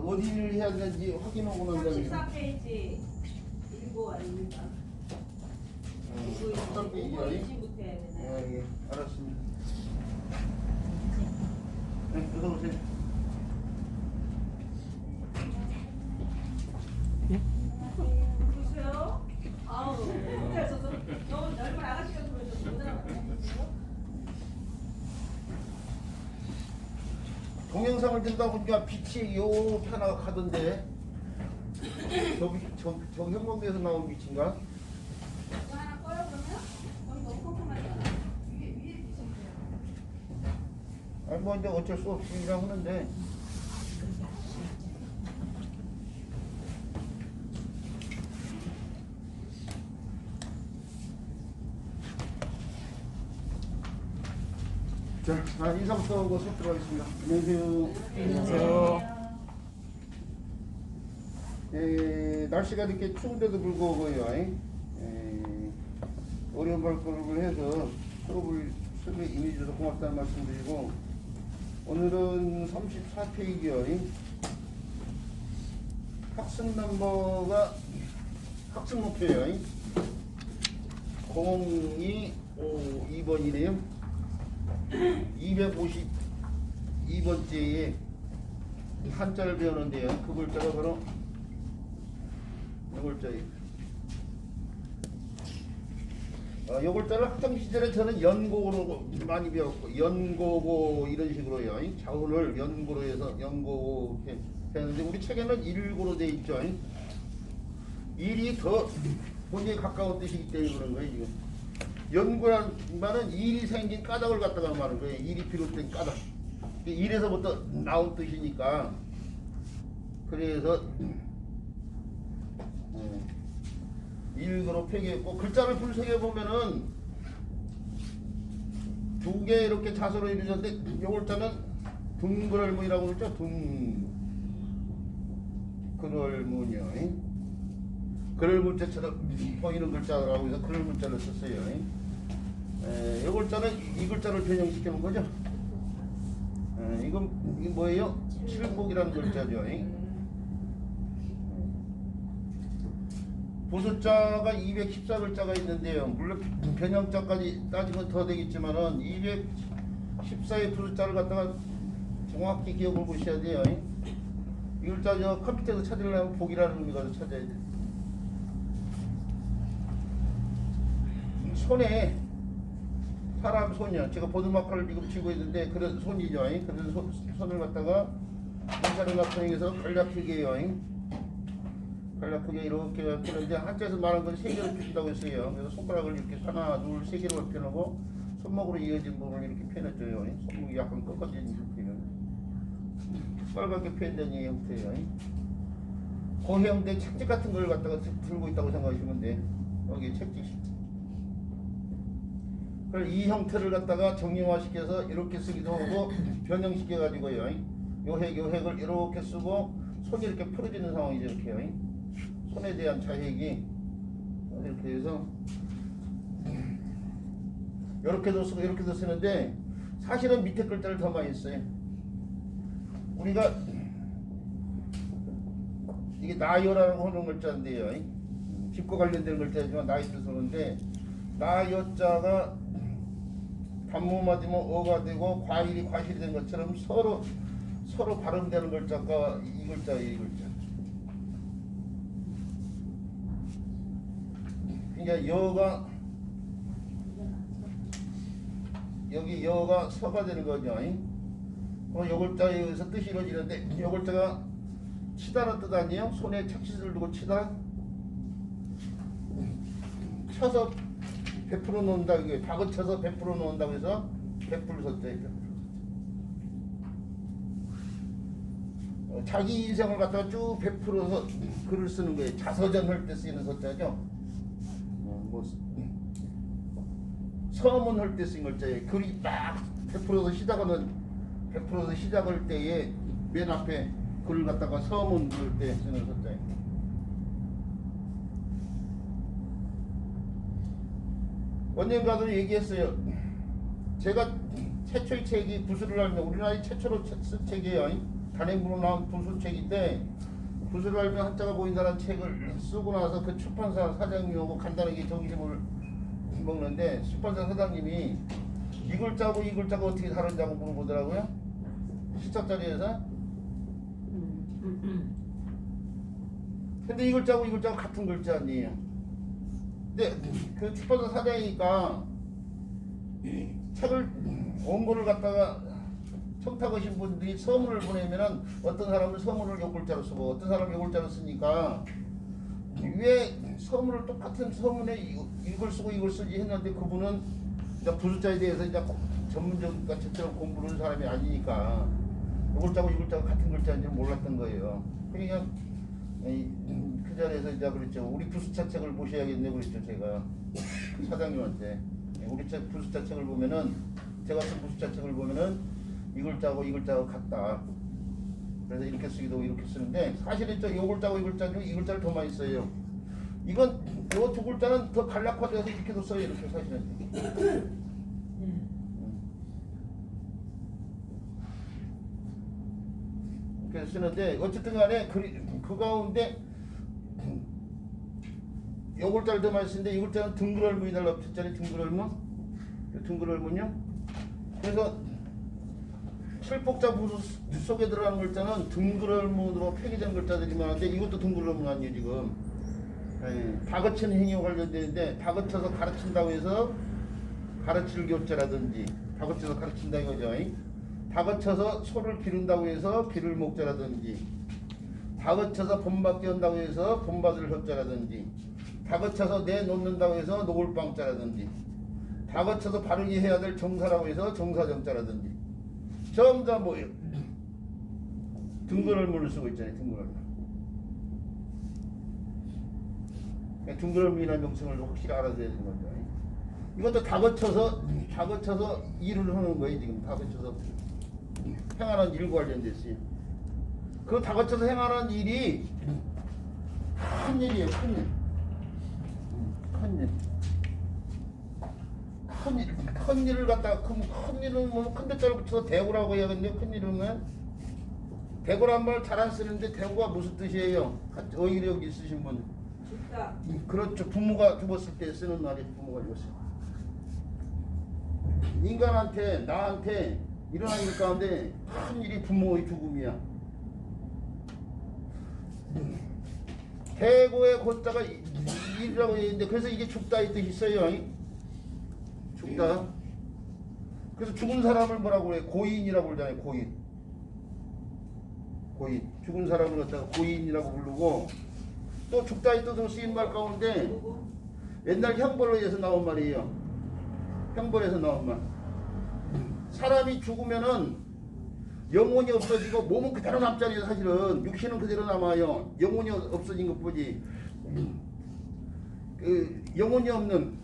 어디를 해야 되는지 확인하고 난 다음에 34페이지 읽고 아닙니까? 어떤 페이지야? 5번부터 해야 되나요? 예, 알았습니다. 네, 어서 오세요. 보세요. 아우, 호텔에서 너무 넓은 아가씨가 그러셔서 못 알아봤네. 동영상을 들다 보니까 빛이 요 하나가 가던데 저 형광도에서 나온 빛인가? 이거 하나 꺼요 그러면? 너무 컴컴하잖아. 위에 비치면 돼요. 아니 뭐 이제 어쩔 수 없으리라고 하는데 자, 인사부터 하고 수업 들어가겠습니다. 안녕하세요. 안녕하세요. 날씨가 이렇게 추운데도 불구하고요. 어려운 발걸음을 해서 수업에 임해주셔서 고맙다는 말씀드리고 오늘은 34페이지요. 학습 넘버가 학습 목표요. 0252번이네요. 252번째에 한자를 배우는데요. 그 글자가 바로 이 글자예요. 이 글자를 학창 시절에 저는 연고로 많이 배웠고 연고고 이런 식으로요. 자운을 연고로 해서 연고고 이렇게 했는데 우리 책에는 일고로 되어 있죠. 일이 더 본인에 가까운 뜻이기 때문에 그런 거예요. 지금. 연구라는 말은 일이 생긴 까닭을 갖다가 말하는 거예요. 일이 비롯된 까닭. 일에서부터 나온 뜻이니까. 그래서 일그로 표기했고 글자를 풀색해 보면은 두 개 이렇게 자서로 이루어졌는데 요 글자는 둥그럴문이라고 그러죠. 둥그럴문이요. 그럴문자처럼 보이는 글자라고 해서 그럴문자를 썼어요. 이 글자는 이 글자를 변형시키는 거죠. 이건 뭐예요? 칠복이라는 글자죠. 부숫자가 214글자가 있는데요. 물론 변형자까지 따지면 더 되겠지만은 214의 부숫자를 갖다가 정확히 기억을 보셔야 돼요. 이 글자 저 컴퓨터에서 찾으려면 복이라는 의미가 찾아야 돼요. 손에 사람 손이요. 제가 보드마카를 지금 쥐고 있는데 그런 손이죠. 그런 손을 갖다가 인사를 나타내서 간략하게요. 간략하게 이렇게 펴는데 한자에서 말한 건 세 개로 펴진다고 했어요. 그래서 손가락을 이렇게 하나, 둘, 세 개로 펴놓고 손목으로 이어진 부분을 이렇게 펴냈죠. 손목이 약간 꺾어진 형태예요. 빨갛게 펴진 형태예요. 고해형된 책지 같은 걸 갖다가 들고 있다고 생각하시면 돼. 여기 책지. 그걸 이 형태를 갖다가 정형화시켜서 이렇게 쓰기도 하고 변형시켜 가지고요. 요 핵을 이렇게 쓰고 손이 이렇게 풀어지는 상황이죠. 이렇게 손에 대한 자핵이 이렇게 해서 이렇게도 쓰고 이렇게도 쓰는데 사실은 밑에 글자를 더 많이 써요. 우리가 이게 나요라고 하는 글자인데요. 집과 관련된 글자지만 나이 뜻을 쓰는데 나요자가 단모마디면 어가 되고 과일이 과실이 된 것처럼 서로 발음되는 글자가 이 글자예요. 이 글자. 그러니까 여가 여기 여가 서가 되는 거죠. 그럼 요 글자에 의해서 뜻이 이루어지는데 요 글자가 치다는 뜻 아니에요? 손에 착시를 두고 치다 쳐서 베풀어 놓는다. 이게 박을 쳐서 베풀어 놓는다고 해서 베풀서자예요. 자기 인생을 갖다가 쭉 베풀어서 글을 쓰는 거예요. 자서전할 때 쓰이는 서자죠. 뭐 서문할 때 쓰인 글자예요. 글이 딱 베풀어서 시작할 때에 맨 앞에 글을 갖다가 서문 그럴 때 쓰는 서자예요. 언젠가도 얘기했어요. 제가 최초의 책이 부수를 알면 우리나라의 최초로 쓴 책이에요. 단행본으로 나온 부수책인데 부수를 알면 한자가 보인다는 책을 쓰고 나서 그 출판사 사장님하고 간단하게 점심을 먹는데 출판사 사장님이 이 글자하고 이 글자가 어떻게 다른지하고 물어보더라고요. 시작 자리에서. 근데 이 글자하고 이 글자가 같은 글자 아니에요. 근데 그 출판사 사장이니까 책을 원고를 갖다가 청탁하신 분들이 서문을 보내면은 어떤 사람은 서문을 요 글자로 쓰고 어떤 사람은 요 글자로 쓰니까 왜 서문을 똑같은 서문에 이걸 쓰고 이걸 쓰지 했는데 그분은 이제 부숫자에 대해서 이제 전문적인 것처럼 공부를 하는 사람이 아니니까 요 글자고 이 글자가 같은 글자인지 몰랐던 거예요. 그러니까 그 자리에서 이제 그랬죠. 우리 부숫자 책을 보셔야겠네 그랬죠. 제가 사장님한테 우리 책 부숫자 책을 보면은 제가 쓴 부숫자 책을 보면은 이 글자하고 이 글자하고 같다. 그래서 이렇게 쓰기도 이렇게 쓰는데 사실은 이 글자하고 이 글자 중에 이 글자를 더 많이 써요. 이건 요 두 글자는 더 간략화돼서 이렇게도 써요. 이렇게 사실은. 그래서 쓰는데 어쨌든 간에 그 가운데 요 글자를 더 많이 쓰는데 이 글자는 등글얼문이 달라 붙였잖아요. 등글얼문. 등글얼문요. 그래서 칠복자 부수 속에 들어가는 글자는 등글얼문으로 표기된 글자들이 많은데 이것도 등글얼문 아니에요 지금. 다그치는 행위와 관련되는데 다그쳐서 가르친다고 해서 가르칠 교자라든지 다그쳐서 가르친다 이거죠. 다그쳐서 소를 기른다고 해서 기를 목자라든지 다그쳐서 본받게 한다고 해서 본받을 협자라든지 다그쳐서 내놓는다고 해서 놓을 빵자라든지 다그쳐서 바르게 해야 될 정사라고 해서 정사정자라든지 전부 다 뭐예요? 등글얼문을 쓰고 있잖아요. 등글얼문. 등글얼문이라는 명칭을 확실히 알아둬야 되는 거죠. 이것도 다그쳐서 일을 하는 거예요. 지금 다그쳐서 행하는 일과 관련됐어요. 그 다그쳐서 행하는 일이 큰 일이에요. 큰 일. 큰 일을 갖다가 큰 일은 뭐 큰 대자를 붙여서 대구라고 해야겠네요. 큰 일은 대구란 말 잘 안 쓰는데 대구가 무슨 뜻이에요? 어휘력 있으신 분. 죽다. 그렇죠. 부모가 죽었을 때 쓰는 말이 부모가 죽었어요. 인간한테 나한테 일어나는 일 가운데 큰 일이 부모의 죽음이야. 대고의 고자가 일이라고 했는데 그래서 이게 죽다 이 뜻이 있어요. 죽다. 그래서 죽은 사람을 뭐라고 그래? 고인이라고 그러잖아요. 고인. 죽은 사람을 갖다가 고인이라고 부르고 또 죽다 이 뜻으로 쓰인 말 가운데 옛날 형벌에서 나온 말이에요. 형벌에서 나온 말. 사람이 죽으면은 영혼이 없어지고 몸은 그대로 남잖아요. 사실은 육신은 그대로 남아요. 영혼이 없어진 것뿐이지. 그 영혼이 없는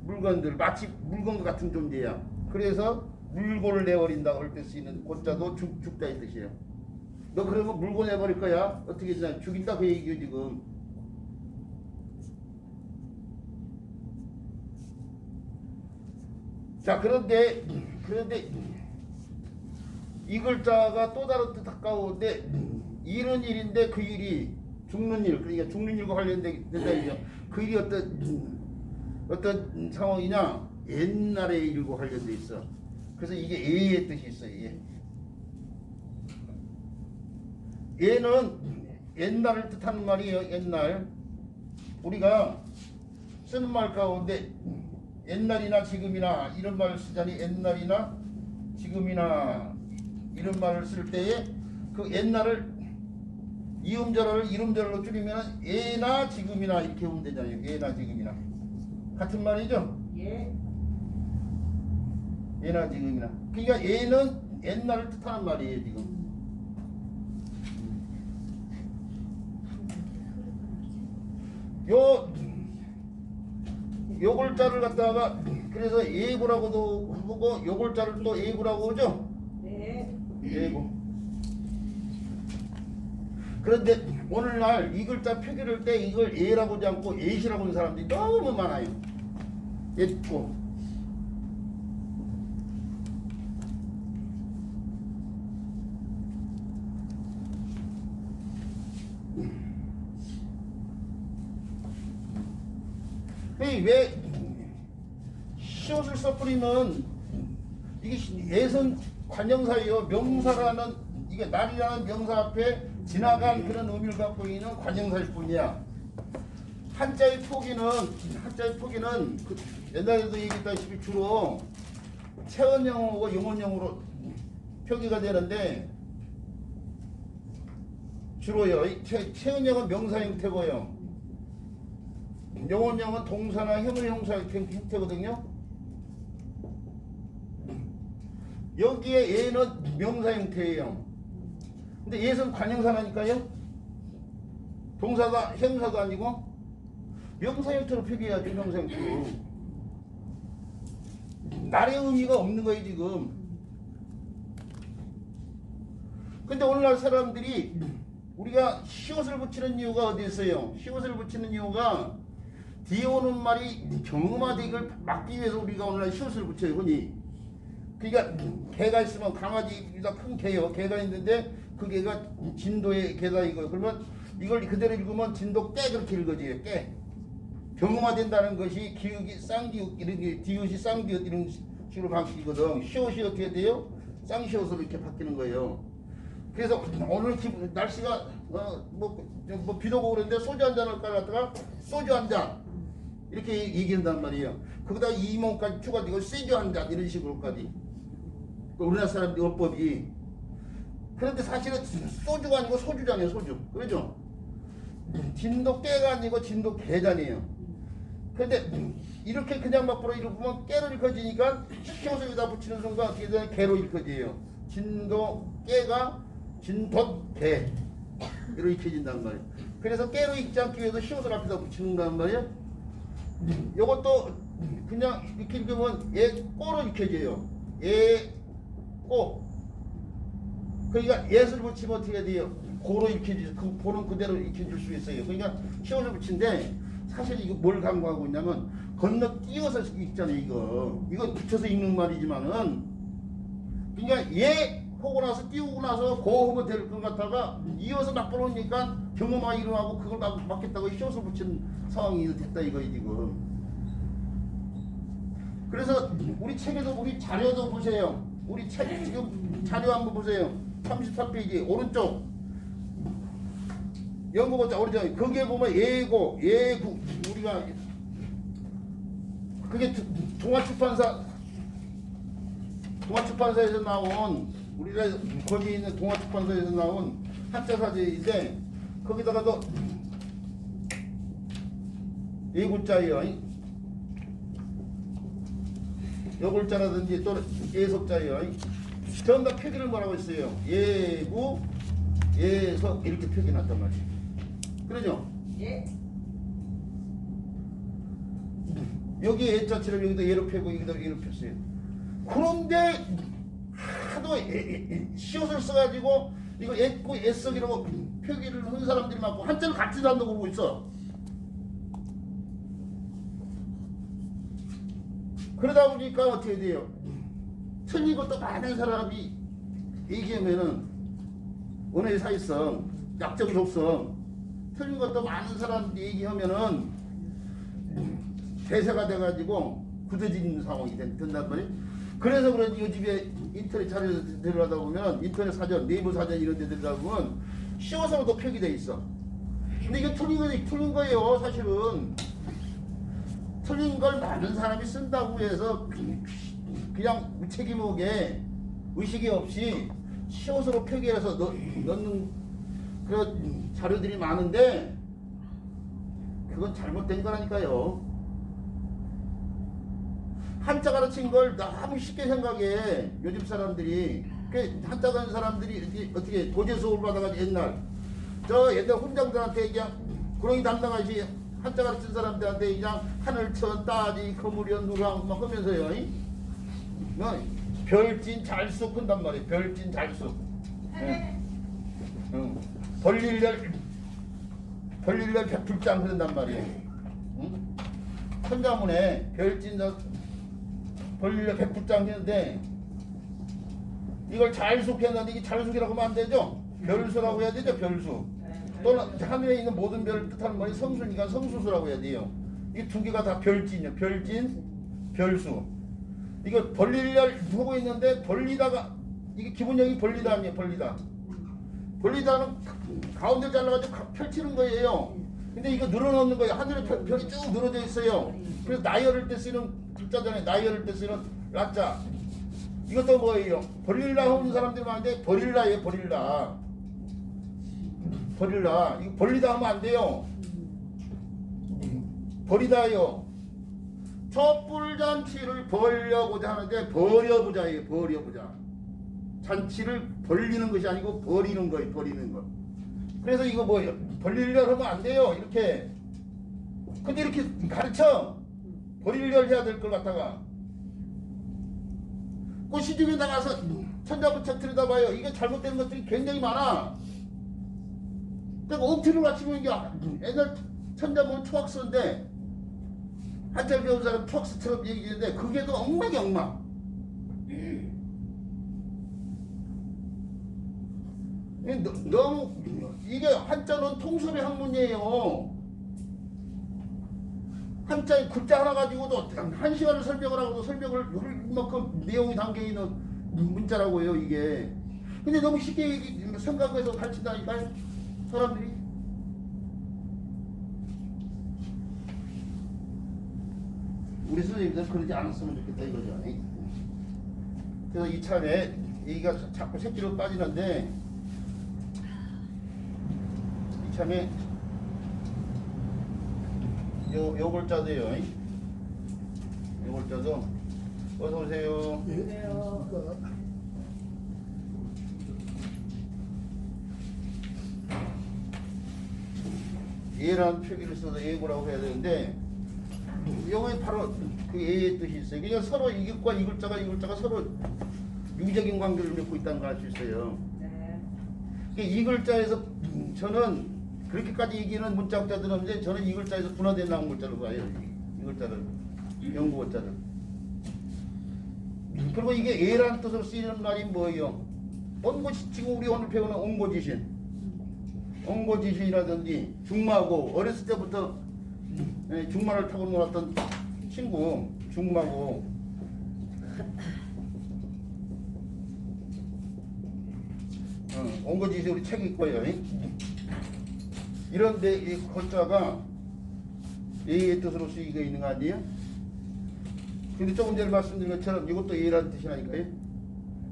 물건들 마치 물건과 같은 존재야. 그래서 물고를 내버린다 할 때 쓰이는 고자도 죽다 이 뜻이에요. 너 그러면 물고 내버릴 거야? 어떻게 되냐? 죽인다 그 얘기요 지금. 자 그런데 이 글자가 또 다른 뜻 가까운데 일은 일인데 그 일이 죽는 일, 그러니까 죽는 일과 관련된다 이죠. 그 일이 어떤 상황이냐? 옛날의 일과 관련돼 있어. 그래서 이게 예의 뜻이 있어요. 예. 예는 옛날을 뜻하는 말이에요. 옛날. 우리가 쓰는 말 가운데 옛날이나 지금이나 이런 말을 쓰자니 옛날이나 지금이나 이런 말을 쓸 때에 그 옛날을 이음절을 이름절로 줄이면 예나 지금이나 이렇게 하면 되잖아요. 예나 지금이나 같은 말이죠. 예. 예나 지금이나. 그러니까 예는 옛날을 뜻하는 말이에요. 지금. 요 글자를 갖다가 그래서 예고라고도 하고 요 글자를 또 예고라고 하죠. 네. 예고. 그런데 오늘날 이 글자 표기를 할 때 이걸 예라고 하지 않고 예시라고 하는 사람들이 너무 많아요. 예고. 왜 시옷을 써버리면 이게 예선 관형사예요. 명사라는 이게 날이라는 명사 앞에 지나간 그런 의미를 갖고 있는 관형사일 뿐이야. 한자의 포기는 그 옛날에도 얘기했다시피 주로 체언형하고 용언형으로 표기가 되는데 주로요. 체언형은 명사 형태고요. 용언형은 동사나 형의 형사 형태거든요. 여기에 얘는 명사 형태예요. 근데 얘는 관형사라니까요. 동사가 형사도 아니고 명사 형태로 표기해야죠. 명사 형태로. 날의 의미가 없는 거예요 지금. 근데 오늘날 사람들이 우리가 시옷을 붙이는 이유가 어디 있어요? 시옷을 붙이는 이유가 뒤에 오는 말이 경음화되기를 막기 위해서 우리가 오늘날 시옷을 붙여요. 흔히. 그러니까 개가 있으면 강아지보다 큰 개요. 개가 있는데 그 개가 진도의 개다 이거예요. 그러면 이걸 그대로 읽으면 진도 깨 그렇게 읽어져요. 깨. 경음화된다는 것이 기역이 쌍기역 이런 게 디귿이 쌍기역 이런 식으로 바뀌거든. 시옷이 어떻게 돼요? 쌍시옷으로 이렇게 바뀌는 거예요. 그래서 오늘 날씨가 뭐 비도 오고 그러는데 소주 한 잔을 깔았다가 소주 한 잔 이렇게 얘기한단 말이에요. 거기다 이몽까지 추가되고 세주 한 잔 이런 식으로까지. 우리나라 사람들 어법이. 그런데 사실은 소주가 아니고 소주잔이에요. 소주. 그렇죠? 진도 깨가 아니고 진도 개잔이에요. 그런데 이렇게 그냥 막부로 읽으면 깨로 읽혀지니까 시옷을 여기다 붙이는 순간 어떻게 되냐 개로 읽혀져요. 진도 깨가 진도 개 이로 읽혀진단 말이에요. 그래서 깨로 읽지 않기 위해서 시옷을 앞에다 붙이는단 말이에요. 요것도 그냥 이렇게 읽으면 얘 꼬로 읽혀져요. 얘 꼬. 그러니까 예를 붙이면 어떻게 돼요? 고로 읽혀지죠. 그 보는 그대로 읽혀질 수 있어요. 그러니까 시옷을 붙인데 사실 이거 뭘 강조하고 있냐면 건너뛰어서 읽잖아요. 이거 붙여서 읽는 말이지만은 그러니까 얘 하고 나서 띄우고 나서 고 하면 될 것 같다가 이어서 막 보니까 경험화 일어나고 그걸 막겠다고 시옷을 붙이는 상황이 됐다 이거예요 지금. 그래서 우리 책에도 우리 자료도 보세요. 우리 책 지금 자료 한번 보세요. 33페이지 오른쪽 연구보자 오른쪽 거기에 보면 예고 예구 우리가 그게 동아출판사에서 나온 우리가 거기 있는 동아출판사에서 나온 한자 사전인데 거기다가도 예구자예요. 여골자라든지 또 예석자예요. 전부 다 표기를 뭐라고 했어요? 예구, 예석 이렇게 표기해놨단 말이에요. 그러죠? 예. 여기 예자처럼 여기도 예로 펴고 여기도 예로 폈어요. 그런데 하도 시옷을 써가지고 이거 예고 예석이라고 표기를 하는 사람들이 많고 한자를 같이도 한다고 보고 있어. 그러다 보니까 어떻게 돼요? 틀린 것도 많은 사람이 얘기하면은 언어의 사회성, 약적 속성, 틀린 것도 많은 사람들이 얘기하면은 대세가 돼가지고 굳어지는 상황이 된단 말이에요. 그래서 그런지 요즘에 인터넷 자료를 들어가다 보면 인터넷 사전, 네이버 사전 이런 데 들어가다 보면 시옷으로도 표기돼 있어. 근데 이게 틀린 거예요, 사실은. 틀린 걸 많은 사람이 쓴다고 해서 그냥 무책임하게 의식이 없이 시옷으로 표기해서 넣는 그런 자료들이 많은데 그건 잘못된 거라니까요. 한자 가르친 걸 너무 쉽게 생각해 요즘 사람들이. 한자 가는 사람들이 어떻게 도제 수업을 받아가지고 옛날 훈장들한테 그냥 구렁이 담당하시 한자 가르친 사람들한테 그냥 하늘천 따지 거무련 누랑 막 하면서요. 별진 잘쑥 한단 말이에요. 별진 잘쑥. 벌릴열 백풀장 그런단 말이에요. 천자문에 별진 벌릴열 백풀장 했는데 이걸 잘숙 했는데 이게 잘숙이라고 하면 안 되죠. 별수라고 해야 되죠. 별수. 또는 하늘에 있는 모든 별을 뜻하는 말이 성수니까 성수수라고 해야 돼요. 이 두 개가 다 별진이에요. 별진, 별수. 이거 벌리려 하고 있는데 벌리다가 이게 기본형이 벌리다 아니에요. 벌리다. 벌리다는 가운데 잘라가지고 펼치는 거예요. 근데 이거 늘어놓는 거예요. 하늘에 별이 쭉 늘어져 있어요. 그래서 나열을 때 쓰는 글자잖아요. 나열을 때 쓰는 라자. 이것도 뭐예요? 버릴라 하는 사람들이 많은데 버릴라예요. 버릴라. 버릴라. 이거 벌리다 하면 안 돼요. 버리다요. 촛불잔치를 벌려보자 하는데 버려보자예요. 버려보자. 잔치를 벌리는 것이 아니고 버리는 거예요. 버리는 거. 그래서 이거 뭐예요? 벌리려 하면 안 돼요. 이렇게. 근데 이렇게 가르쳐. 버리려 해야 될 걸 갖다가. 그 시중에 나가서 천자부책 들여다봐요. 이게 잘못된 것들이 굉장히 많아. 그러니까 억지로 맞추면 이게 옛날 천자 보면 초학서인데 한자를 배운 사람 초학서처럼 얘기했는데 그게 더 엉망이 엉망. 너무 이게 한자는 통섭의 학문이에요. 한자에 글자 하나 가지고도 한 시간을 설명을 하고도 설명을 이만큼 내용이 담겨있는 문자라고 해요 이게. 근데 너무 쉽게 생각해서 가르친다니까요 사람들이. 우리 선생님들은 그러지 않았으면 좋겠다 이거죠. 그래서 이참에 얘기가 자꾸 새끼로 빠지는데 이참에 요 글자도요. 요 글자도 어서 오세요. 예라는 표기를 써서 예고라고 해야 되는데 요게 바로 그 예의 뜻이 있어요. 그냥 서로 이것과 이 글자가 서로 유기적인 관계를 맺고 있다는 걸 알 수 있어요. 이 글자에서 저는 그렇게까지 얘기하는 문자학자들은 없는데 저는 이 글자에서 분화된 나온 글자를 봐요. 이 글자를 영구 글자를. 그리고 이게 예라는 뜻으로 쓰이는 말이 뭐예요? 온고지 지금 우리 오늘 배우는 온고지신, 온고지신이라든지 중마고 어렸을 때부터 중마를 타고 놀았던 친구 중마고. 온고지신 우리 책 있고요. 이런데 이 글자가 예의 뜻으로 쓰이고 있는 거 아니에요? 근데 조금 전에 말씀드린 것처럼 이것도 예라는 뜻이라니까요.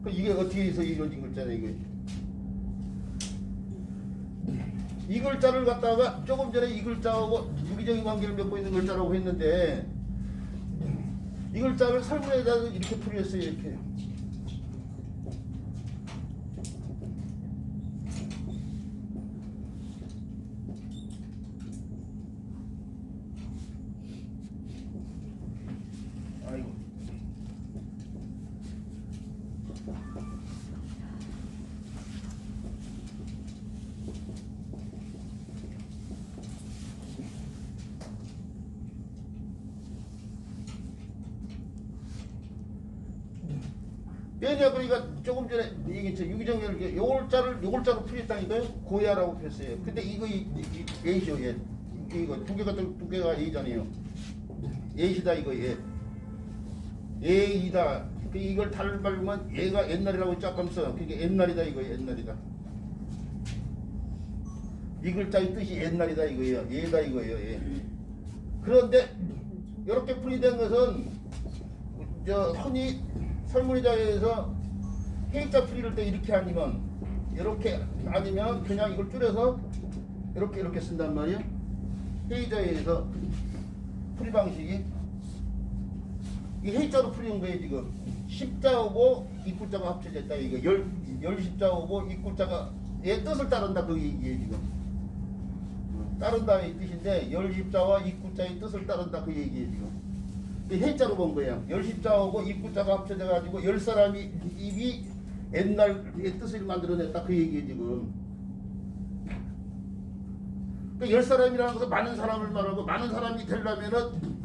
그럼 이게 어떻게 해서 이루어진 글자냐 이거. 이 글자를 갖다가 조금 전에 이 글자하고 유기적인 관계를 맺고 있는 글자라고 했는데 이 글자를 설문에다 이렇게 풀이했어요. 이렇게. 아이고. 왜냐 그러니까 조금 전에 얘기했죠. 유기정을 요 글자로 풀이했다니까요. 고야라고 했어요. 근데 이거 예시요 예. 이거 두 개가 예잖아요. 예시다 이거 예. 예이다. 이걸 달을 밟으면 얘가 옛날이라고 짝감 써. 그게 옛날이다 이거 옛날이다. 이 글자의 뜻이 옛날이다 이거예요. 예다 이거예요. 예. 그런데 이렇게 풀이된 것은 흔히 설문의자에서 해자 풀이를 때 이렇게 아니면 이렇게 아니면 그냥 이걸 줄여서 이렇게 쓴단 말이에요. 해자에서 풀이 방식이 이 해자로 풀이한 거예요. 지금 십자오고 입구자가 합쳐졌다 이거 열 십자오고 입구자가 얘 뜻을 따른다 그 얘기예요. 지금 따른다의 뜻인데 열 십자와 입구자의 뜻을 따른다 그 얘기예요. 지금 해자로 본 거예요. 열 십자하고 입구자가 합쳐져 가지고 열 사람이 입이 옛날의 뜻을 만들어냈다 그 얘기예요. 지금 열 사람이라는 것은 많은 사람을 말하고 많은 사람이 되려면은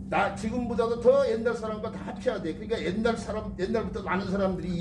나 지금보다도 더 옛날 사람과 다 합쳐야 돼. 그러니까 옛날부터 많은 사람들이